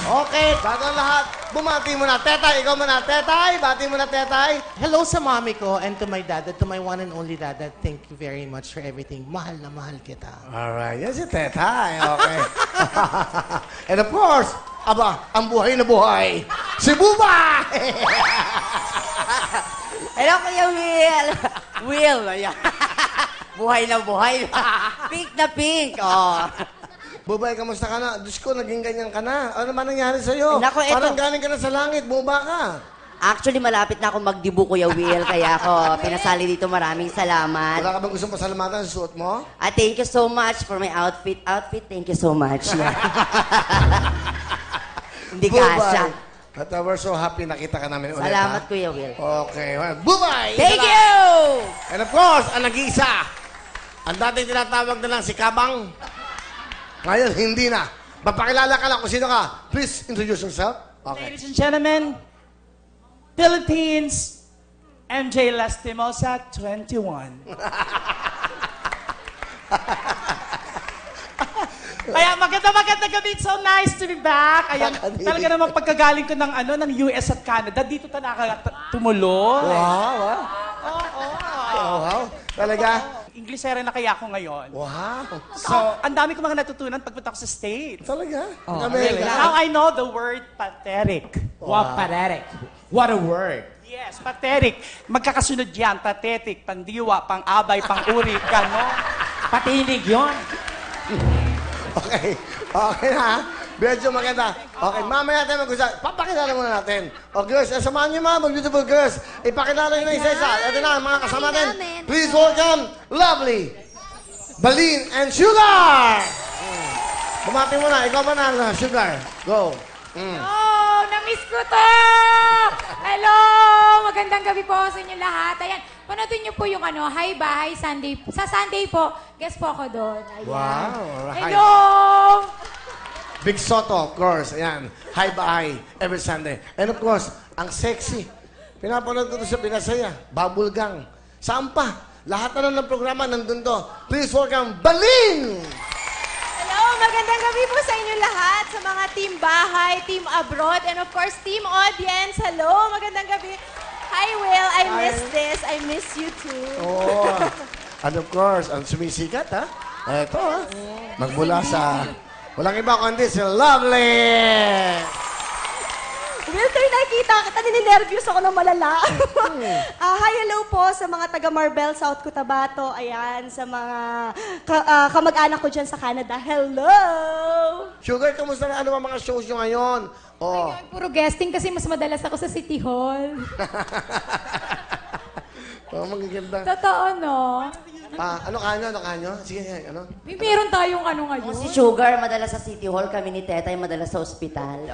Okay, bago ang lahat, bumati mo na. Tetay, ikaw muna. Tetay, bati mo na, Tetay. Hello sa mami ko and to my dad, to my one and only dad. Thank you very much for everything. Mahal na mahal kita. Alright, yan si Tetay. Okay. And of course, aba, ang buhay na buhay, si Buba! Hello, Kuya Will. Will, ayan. Buhay na buhay. Pink na pink. Oh. Bubay, kamusta ka na? Diyos ko, naging ganyan ka na. Ano naman nangyari sa'yo? Naku, eto. Parang galing ka na sa langit, buba ka. Actually, malapit na ako magdibu, Kuya Will. Kaya ako pinasali dito. Maraming salamat. Wala ka bang gustong pasalamatan sa suot mo? Thank you so much for my outfit. Thank you so much. Hindi kasha. But we're so happy nakita ka namin ulit. Salamat, Kuya Will. Okay. Well, Bubay! Thank you! And of course, ang nag-iisa, ang dating tinatawag na lang si Kabang, ngayon hindi na. Papakilala ka lang kung sino ka. Please introduce yourself. Okay. Ladies and gentlemen, Philippines, MJ Lastimosa, 21. Kaya maganda gabi. It's so nice to be back. Ayan, talaga namang pagkagaling ko ng US at Canada, dito talaga tumuloy. Wow. Wow. Talaga? Inglesera na kaya ako ngayon. Wow. So, ang dami ko mga natutunan pagpunta ko sa States. Talaga? Really? Now I know the word pathetic. Wow, pathetic. What a word. Yes, pathetic. Magkakasunod yan. Pathetic, pandiwa, pang-abay, pang-uri, gano'n. Patinig yon. Okay. Okay na. Medyo maganda. Okay, mamaya tayo mag-usap. Papakilala muna natin. O girls, samahan niyo mga beautiful girls. Ipakilala niyo na isa-isa. Ito na, mga kasama natin. Please welcome, lovely, Balin and Sugar! Bumati muna. Ikaw manalo, Sugar. Go. Oh, na-miss ko to! Hello! Magandang gabi po sa inyo lahat. Ayan, panoodin niyo po yung Hi Bahay Sunday. Sa Sunday po, guest po ako doon. Ayan. Wow. Alright. Hello! Big Soto, of course. Ayan. Hi bye every Sunday. And of course, ang sexy. Pinapanood ko to sa Pinasaya. Babulgang. Saan pa? Lahat na ng programa nandun to. Please welcome, Balin! Hello! Magandang gabi po sa inyo lahat. Sa mga team bahay, team abroad, and of course, team audience. Hello! Magandang gabi. Hi, Will. I miss this. I miss you too. Oh. And of course, ang sumisikat, ha? Ito, ha? Magmula sa... Walang iba kundi si Lovely! Will, sir, nakikita kita, nininervyos ako ng malala. Hi, hello po sa mga taga Marbel, South Cotabato. Ayan, sa mga kamag-anak ko dyan sa Canada. Hello! Sugar, kamusta na ano ang mga shows nyo ngayon? Oh. Ngayon, puro guesting kasi mas madalas ako sa City Hall. Oh, magaganda. Totoo, no? Ano kanyo? Sige, ano? May meron tayong ngayon. Si Sugar, madalas sa City Hall. Kami ni Tetay, madalas sa ospital.